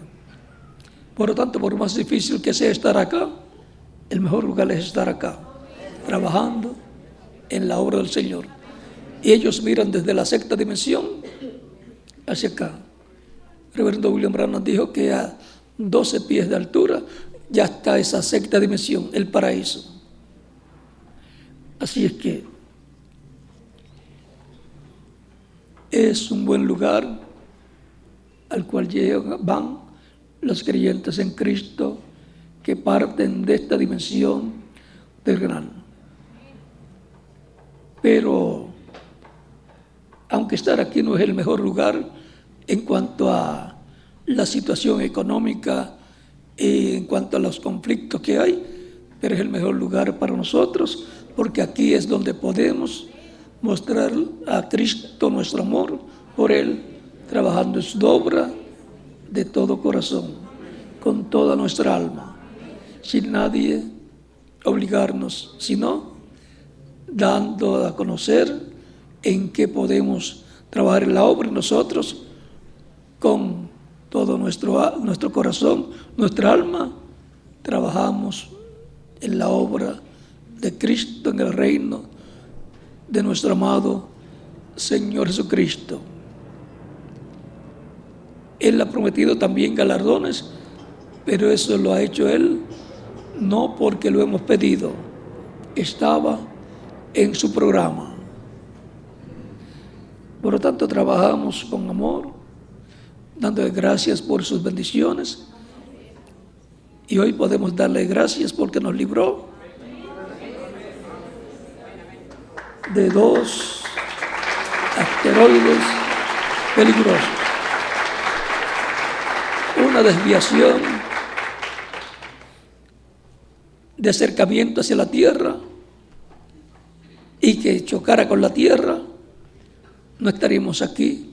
Por lo tanto, por más difícil que sea estar acá, el mejor lugar es estar acá, trabajando en la obra del Señor. Y ellos miran desde la sexta dimensión hacia acá. Reverendo William Branham dijo que a 12 pies de altura ya está esa sexta dimensión, el paraíso. Así es que es un buen lugar al cual van los creyentes en Cristo que parten de esta dimensión terrenal. Pero aunque estar aquí no es el mejor lugar en cuanto a la situación económica y en cuanto a los conflictos que hay, pero es el mejor lugar para nosotros, porque aquí es donde podemos mostrar a Cristo nuestro amor por Él, trabajando en su obra de todo corazón, con toda nuestra alma, sin nadie obligarnos, sino dando a conocer en qué podemos trabajar en la obra nosotros con todo nuestro corazón, nuestra alma. Trabajamos en la obra de Cristo, en el reino de nuestro amado Señor Jesucristo. Él ha prometido también galardones, pero eso lo ha hecho Él no porque lo hemos pedido, estaba en su programa. Por lo tanto, trabajamos con amor, dándole gracias por sus bendiciones, y hoy podemos darle gracias porque nos libró de 2 asteroides peligrosos. Una desviación de acercamiento hacia la Tierra, y que chocara con la Tierra, no estaríamos aquí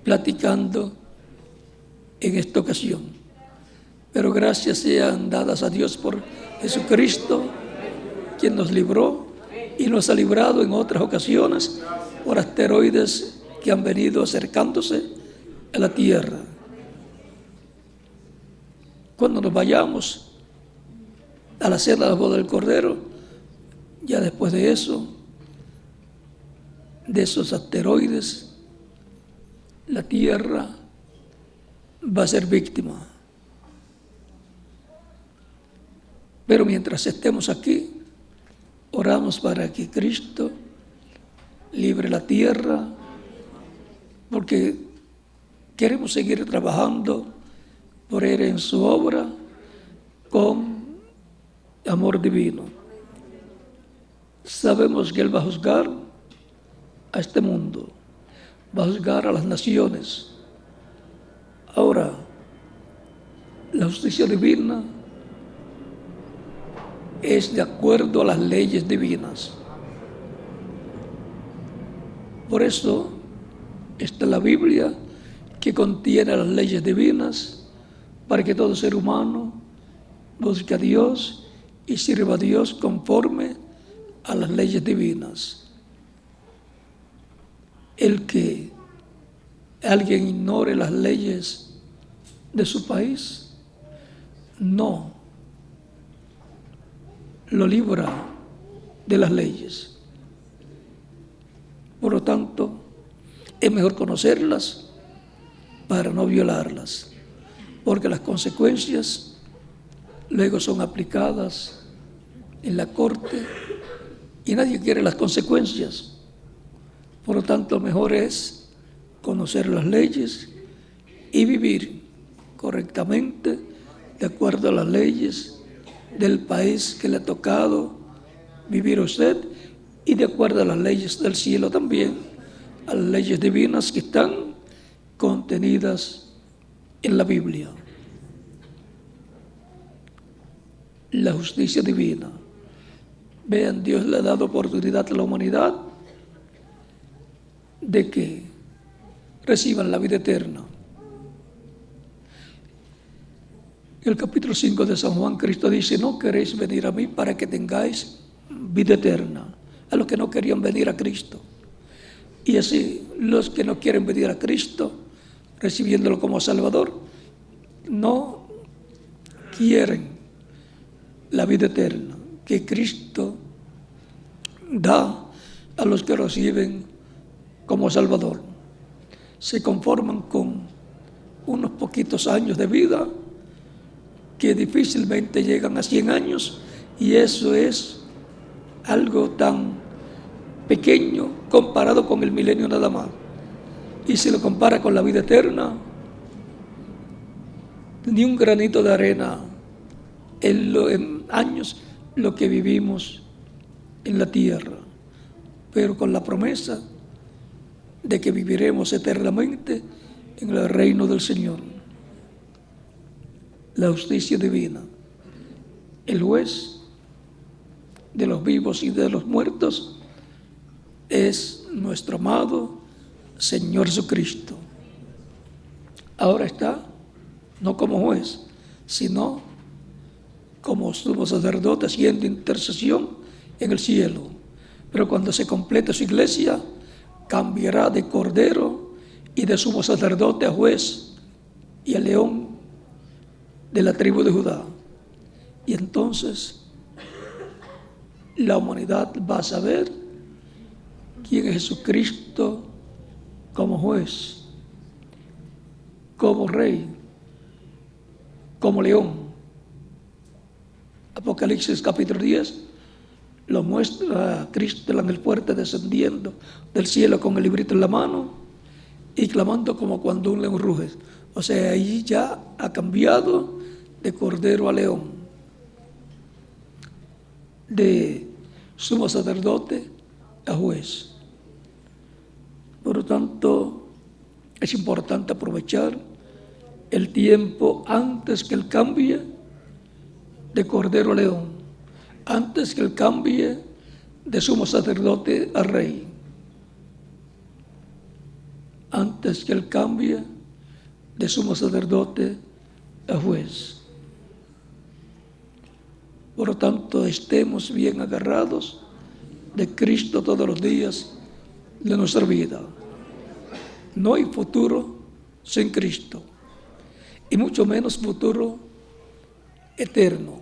platicando en esta ocasión. Pero gracias sean dadas a Dios por Jesucristo, quien nos libró y nos ha librado en otras ocasiones por asteroides que han venido acercándose a la Tierra. Cuando nos vayamos a la cena de la boda del Cordero, ya después de eso, de esos asteroides, la Tierra va a ser víctima. Pero mientras estemos aquí, oramos para que Cristo libre la Tierra, porque queremos seguir trabajando por Él en su obra con amor divino. Sabemos que Él va a juzgar a este mundo, va a juzgar a las naciones. Ahora, la justicia divina es de acuerdo a las leyes divinas. Por eso está la Biblia, que contiene las leyes divinas, para que todo ser humano busque a Dios y sirva a Dios conforme a las leyes divinas. El que alguien ignore las leyes de su país no lo libra de las leyes. Por lo tanto, es mejor conocerlas para no violarlas, porque las consecuencias luego son aplicadas en la corte y nadie quiere las consecuencias. Por lo tanto, mejor es conocer las leyes y vivir correctamente de acuerdo a las leyes del país que le ha tocado vivir a usted, y de acuerdo a las leyes del cielo también, a las leyes divinas que están contenidas en la Biblia. La justicia divina. Vean, Dios le ha dado oportunidad a la humanidad de que reciban la vida eterna. En el capítulo 5 de San Juan, Cristo dice: no queréis venir a mí para que tengáis vida eterna. A los que no querían venir a Cristo. Y así, los que no quieren venir a Cristo, recibiéndolo como Salvador, no quieren la vida eterna que Cristo da a los que reciben como Salvador. Se conforman con unos poquitos años de vida que difícilmente llegan a 100 años, y eso es algo tan pequeño comparado con el milenio nada más. Y si lo compara con la vida eterna, ni un granito de arena en años lo que vivimos en la tierra, pero con la promesa de que viviremos eternamente en el reino del Señor. La justicia divina, el juez de los vivos y de los muertos, es nuestro amado Señor Jesucristo. Ahora está no como juez, sino como sumo sacerdote haciendo intercesión en el cielo. Pero cuando se complete su iglesia, cambiará de cordero y de sumo sacerdote a juez y a león de la tribu de Judá. Y entonces la humanidad va a saber quién es Jesucristo como juez, como rey, como león. Apocalipsis capítulo 10 lo muestra a Cristo en el fuerte descendiendo del cielo con el librito en la mano y clamando como cuando un león ruge. O sea, ahí ya ha cambiado de cordero a león, de sumo sacerdote a juez. Por lo tanto, es importante aprovechar el tiempo antes que él cambie de cordero a león, antes que él cambie de sumo sacerdote a rey, antes que él cambie de sumo sacerdote a juez. Por lo tanto, estemos bien agarrados de Cristo todos los días de nuestra vida. No hay futuro sin Cristo, y mucho menos futuro eterno,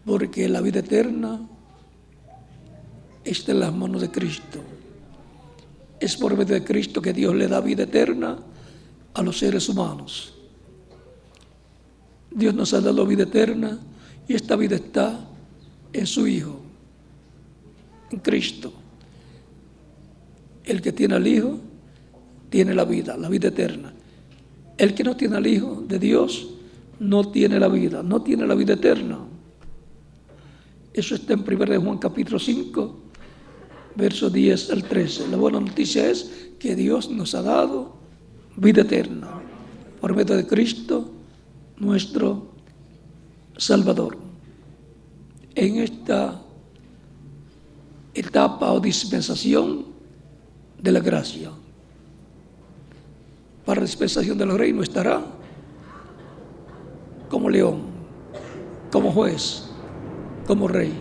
porque la vida eterna está en las manos de Cristo. Es por medio de Cristo que Dios le da vida eterna a los seres humanos. Dios nos ha dado vida eterna, y esta vida está en su Hijo, en Cristo. El que tiene al Hijo tiene la vida eterna. El que no tiene al Hijo de Dios no tiene la vida eterna. Eso está en 1 Juan capítulo 5, versos 10 al 13. La buena noticia es que Dios nos ha dado vida eterna por medio de Cristo, nuestro Salvador. En esta etapa o dispensación de la gracia, para la dispensación del reino, estará como león, como juez, como rey.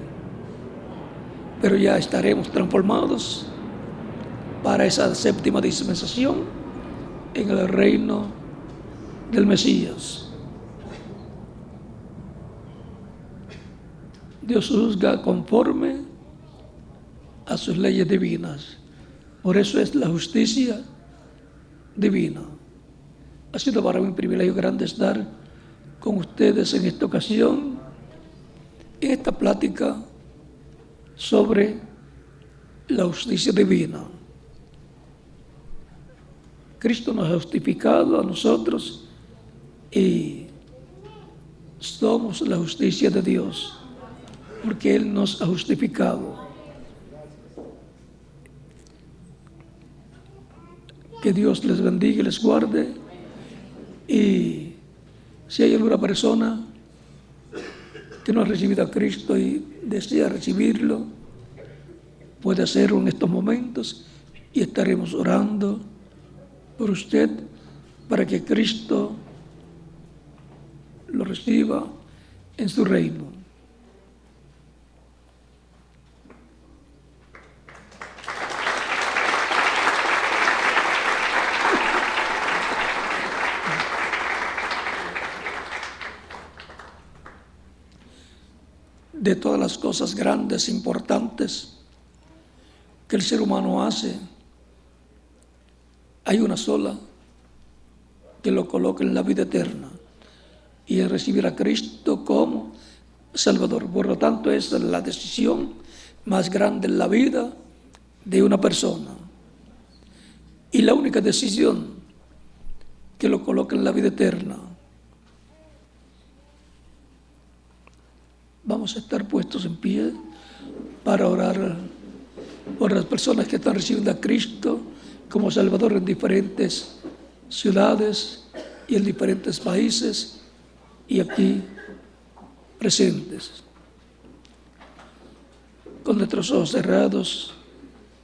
Pero ya estaremos transformados para esa séptima dispensación en el reino del Mesías. Dios juzga conforme a sus leyes divinas. Por eso es la justicia divina. Ha sido para mí un privilegio grande estar con ustedes en esta ocasión, en esta plática sobre la justicia divina. Cristo nos ha justificado a nosotros y somos la justicia de Dios, porque Él nos ha justificado. Que Dios les bendiga y les guarde. Y si hay alguna persona que no ha recibido a Cristo y desea recibirlo, puede hacerlo en estos momentos, y estaremos orando por usted para que Cristo lo reciba en su reino. De todas las cosas grandes, importantes que el ser humano hace, hay una sola que lo coloca en la vida eterna y es recibir a Cristo como Salvador. Por lo tanto, esa es la decisión más grande en la vida de una persona y la única decisión que lo coloca en la vida eterna. Vamos a estar puestos en pie para orar por las personas que están recibiendo a Cristo como Salvador en diferentes ciudades y en diferentes países y aquí presentes. Con nuestros ojos cerrados,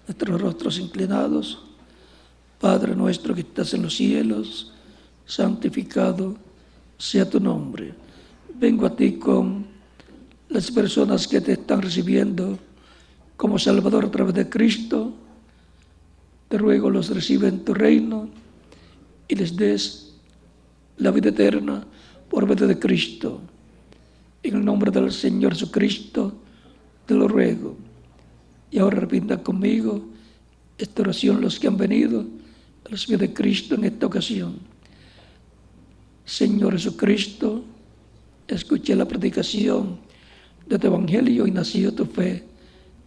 nuestros rostros inclinados, Padre nuestro que estás en los cielos, santificado sea tu nombre. Vengo a ti con las personas que te están recibiendo como Salvador a través de Cristo. Te ruego los reciba en tu reino y les des la vida eterna por medio de Cristo. En el nombre del Señor Jesucristo te lo ruego. Y ahora repita conmigo esta oración los que han venido a los pies de Cristo en esta ocasión. Señor Jesucristo, escuché la predicación de tu evangelio y nació tu fe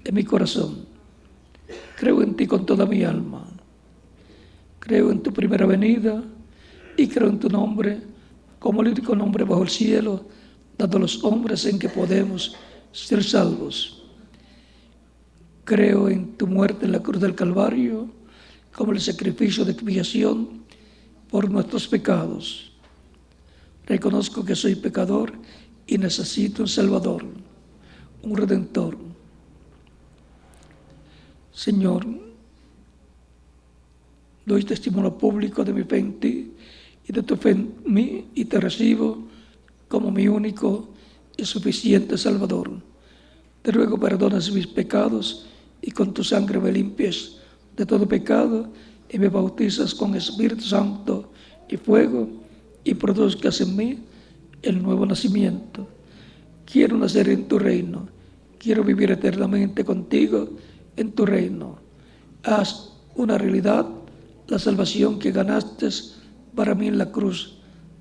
en mi corazón. Creo en ti con toda mi alma. Creo en tu primera venida y creo en tu nombre como el único nombre bajo el cielo dado a los hombres en que podemos ser salvos. Creo en tu muerte en la cruz del Calvario como el sacrificio de expiación por nuestros pecados. Reconozco que soy pecador y necesito un Salvador, un Redentor. Señor, doy testimonio público de mi fe en ti y de tu fe en mí y te recibo como mi único y suficiente Salvador. Te ruego perdones mis pecados y con tu sangre me limpies de todo pecado y me bautizas con Espíritu Santo y fuego y produzcas en mí el nuevo nacimiento. Quiero nacer en tu reino, quiero vivir eternamente contigo en tu reino. Haz una realidad la salvación que ganaste para mí en la cruz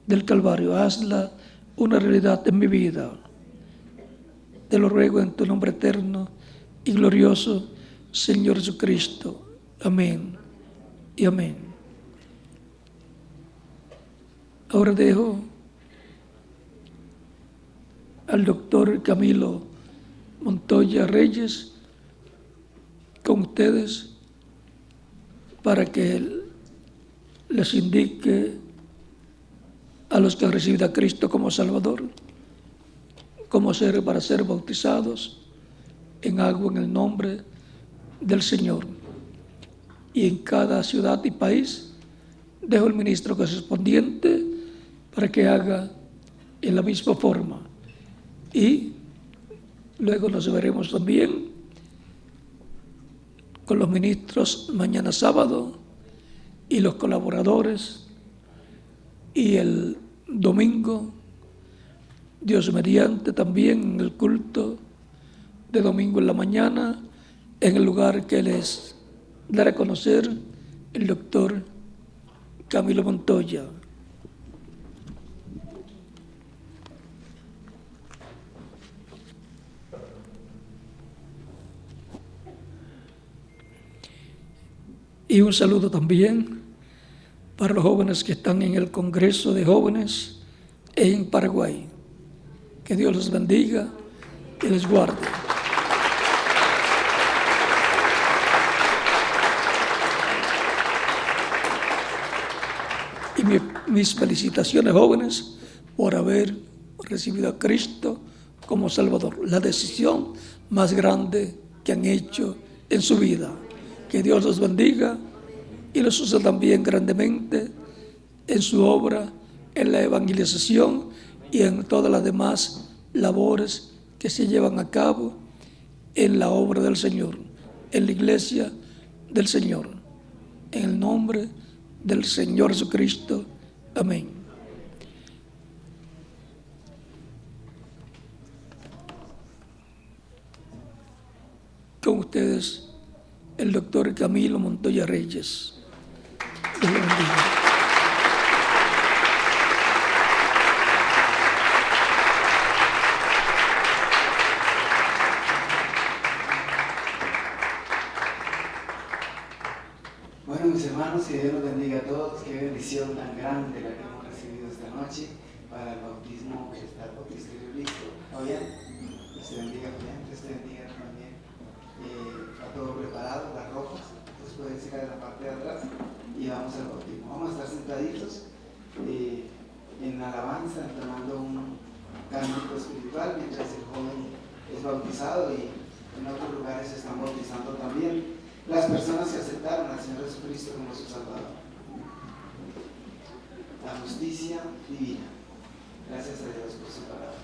del Calvario. Hazla una realidad en mi vida. Te lo ruego en tu nombre eterno y glorioso, Señor Jesucristo. Amén y amén. Ahora dejo al doctor Camilo Montoya Reyes con ustedes para que él les indique a los que han recibido a Cristo como Salvador cómo hacer para ser bautizados en agua en el nombre del Señor. Y en cada ciudad y país dejo el ministro correspondiente para que haga en la misma forma. Y luego nos veremos también con los ministros mañana sábado y los colaboradores, y el domingo, Dios mediante, también en el culto de domingo en la mañana, en el lugar que les dará a conocer el doctor Camilo Montoya. Y un saludo también para los jóvenes que están en el Congreso de Jóvenes en Paraguay. Que Dios los bendiga y les guarde. Y mis felicitaciones, jóvenes, por haber recibido a Cristo como Salvador. La decisión más grande que han hecho en su vida. Que Dios los bendiga y los use también grandemente en su obra, en la evangelización y en todas las demás labores que se llevan a cabo en la obra del Señor, en la iglesia del Señor. En el nombre del Señor Jesucristo. Amén. Con ustedes el doctor Camilo Montoya Reyes. Dios lo bendiga. Bueno, mis hermanos, que Dios los bendiga a todos. Qué bendición tan grande la que hemos recibido esta noche para el bautismo que está el bautisterio listo. ¿Oye? Dios te bendiga, bien. Dios te bendiga también. Está todo preparado, las ropas. Entonces pueden sacar de la parte de atrás y vamos al bautismo. Vamos a estar sentaditos en alabanza, entonando un cántico espiritual mientras el joven es bautizado, y en otros lugares se están bautizando también las personas que aceptaron al Señor Jesucristo como su Salvador. La justicia divina. Gracias a Dios por su palabra.